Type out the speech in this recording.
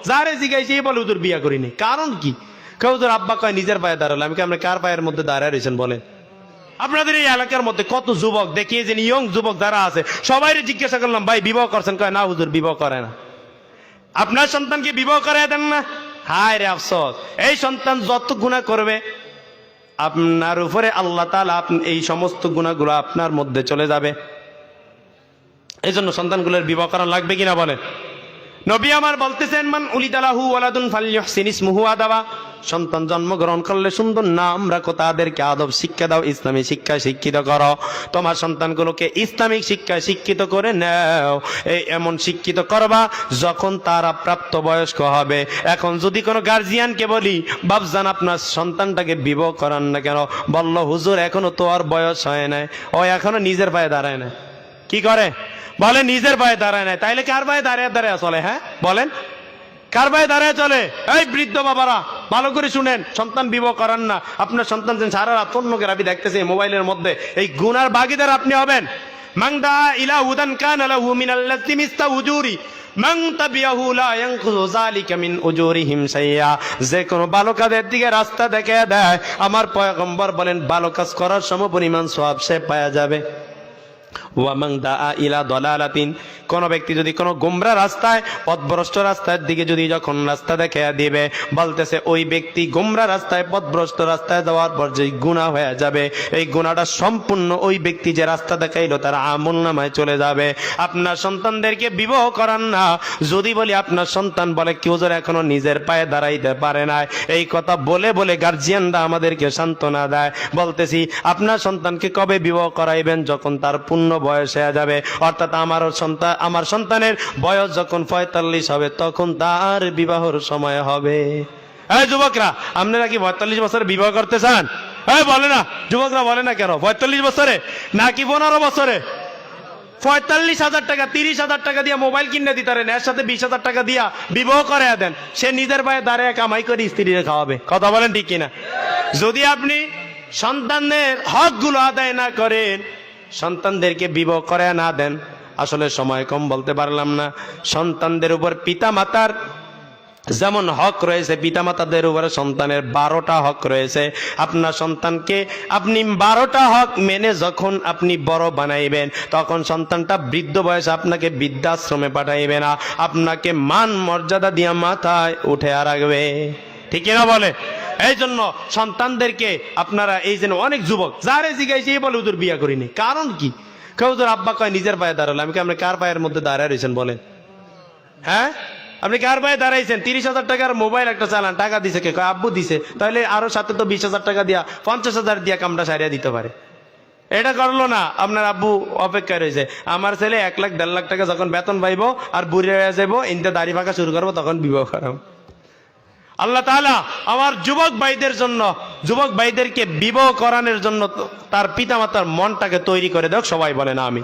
যারে জিজ্ঞাসা বলে হুজুর বিয়া করিনি, কারণ কি? হুজুর আব্বা কয় নিজের পায়ে দাঁড়ালো। আমি আপনি কার পায়ের মধ্যে দাঁড়ায় রয়েছেন বলেন? আপনাদের এই এলাকার মধ্যে কত যুবক দেখিয়ে যে ইয়ং যুবক যারা আছে সবাই জিজ্ঞাসা করলাম ভাই বিবাহ করছেন? কয় না হুজুর বিবাহ করে না। আপনার সন্তানকে বিবাহ করায় দেন না? হায় রে আফসোস, এই সন্তান যত গুনাহ করবে আপনার উপরে আল্লাহ তাআলা এই সমস্ত গুনাহগুলো আপনার মধ্যে চলে যাবে। এই জন্য সন্তানগুলোর বিবাহ করা লাগবে কিনা বলেন? নবী আমার বলতেছেন মান উলিদালাহু ওয়ালাদুন ফালইহসিন ইসমুহু আদাবা, সন্তান জন্মগ্রহণ করলে সুন্দর নাম রাখো, তাদেরকে আদব শিক্ষা দাও, ইসলামী শিক্ষায় শিক্ষিত করো। তোমার সন্তানগুলোকে ইসলামিক শিক্ষায় শিক্ষিত করে নাও। এই এমন শিক্ষিত করবা যখন তারা প্রাপ্তবয়স্ক হবে। এখন যদি কোনো গার্জিয়ানকে বলি বাপজান আপনার সন্তানটাকে বিবাহ করান না কেন, বলল হুজুর এখনো তো আর বয়স হয় নাই, ও এখনো নিজের পায়ে দাঁড়ায় না। কি করে? বলে নিজের পায়ে দাঁড়ায় নাই। তাইলে কার পায়ে দাঁড়িয়ে দাঁড়িয়ে চলে? হ্যাঁ বলেন, কার পায়ে দাঁড়িয়ে চলে? এই বৃদ্ধ বাবারা ভালো করে শুনেন, সন্তান বিবাহ করান না। আপনার সন্তান সারা রাত অন্যকে আমি দেখতেছি মোবাইলের মধ্যে, এই গুনার ভাগীদার আপনি হবেন। মান দা ইলা হুদান কানা লাহু মিনাল্লাযি মিসতা উজুরি মান তাবিয়াহু লা ইয়ানকুযু যালিকা মিন উজুরিহিম শাইয়া। যে কোনো ভালো কাজের দিকে রাস্তা দেখিয়ে দেয়, আমার পয়গম্বর বলেন ভালো কাজ করার সমপরিমাণ সওয়াব সে পাওয়া যাবে। ওয়ামান দাআ ইলা দালালাতিন, কোন ব্যক্তি যদি কোনো গোমরা রাস্তায় পথভ্রষ্ট রাস্তার দিকে যদি যখন রাস্তা দেখিয়ে দিবে, বলতেছে ওই ব্যক্তি গোমরা রাস্তায় পথভ্রষ্ট রাস্তায় যাওয়ার পর যে গুনাহ হয়ে যাবে, এই গুনাহটা সম্পূর্ণ ওই ব্যক্তি যে রাস্তা দেখাইলো তার আমলনামায় চলে যাবে। আপনার সন্তানদেরকে বিবাহ করান না। যদি বলি আপনার সন্তান বলে কি হুজুর এখনো নিজের পায়ে দাঁড়াইতে পারে না, এই কথা বলে বলে গার্জিয়ানরা আমাদেরকে সান্ত্বনা দেয়। বলতেছি আপনার সন্তানকে কবে বিবাহ করাইবেন? যখন তার পূর্ণ বয়স হয়ে যাবে, অর্থাৎ আমার সন্তানের বয়স যখন 45 হবে তখন তার বিবাহর সময় হবে। এই যুবকরা আপনারা কি 45 বছরে বিবাহ করতে চান? এই বলে না, যুবকরা বলে না কেন? 45 বছরে নাকি 15 বছরে? 45,000 টাকা 30,000 টাকা দিয়ে মোবাইল কিনে দিতে পারেন, এর সাথে 20,000 টাকা দিয়া বিবাহ করে দেন, সে নিজের পায়ে দাঁড়িয়ে কামাই করে স্ত্রীরে খাওয়াবে। কথা বলেন ঠিক কিনা? যদি আপনি সন্তানের হকগুলো আদায় না করেন, সন্তানদেরকে বিবাহ করে না দেন, আসলে সময় কম বলতে পারলাম না। সন্তানদের উপর পিতা মাতার যেমন হক রয়েছে, পিতা মাতাদের উপরে সন্তানের 12টা হক রয়েছে। আপনার সন্তানকে আপনি 12টা হক মেনে যখন আপনি বড় বানাইবেন, তখন সন্তানটা বৃদ্ধ বয়সে আপনাকে বৃদ্ধাশ্রমে পাঠাইবে না, আপনাকে মান মর্যাদা দিয়ে মাথায় উঠে রাখবে। ঠিক না বলে? এই জন্য সন্তানদেরকে আপনারা, এই জন্য অনেক যুবক যারে জিজ্ঞাসা বলে হুজুর বিয়া করিনি, কারণ কি? হুজুর আব্বা কয় নিজের পায়ে দাঁড়ালো। আমি আপনি কার পায়ের মধ্যে দাঁড়ায় রয়েছেন বলেন? হ্যাঁ আপনি কার পায়ে দাঁড়াইছেন? 30,000 টাকার মোবাইল একটা চালান, টাকা দিছে কে? কয় আব্বু দিছে। তাহলে আরো সাথে তো 20,000 টাকা দিয়া 50,000 দিয়া কামটা সারিয়া দিতে পারে। এটা করলো না, আপনার আব্বু অপেক্ষায় রয়েছে। আমার ছেলে 1 লাখ 1.5 লাখ টাকা যখন বেতন পাইবো আর বুড়ি হয়ে যাবো, ইনতে দাড়ি ফাঁকা শুরু করবো, তখন বিবাহ করাম। আল্লাহ তাআলা আমার যুবক ভাইদের জন্য, যুবক ভাইদেরকে বিবাহ করানোর জন্য তার পিতামাতার মনটাকে তৈরি করে দেখ। সবাই বলে না আমি।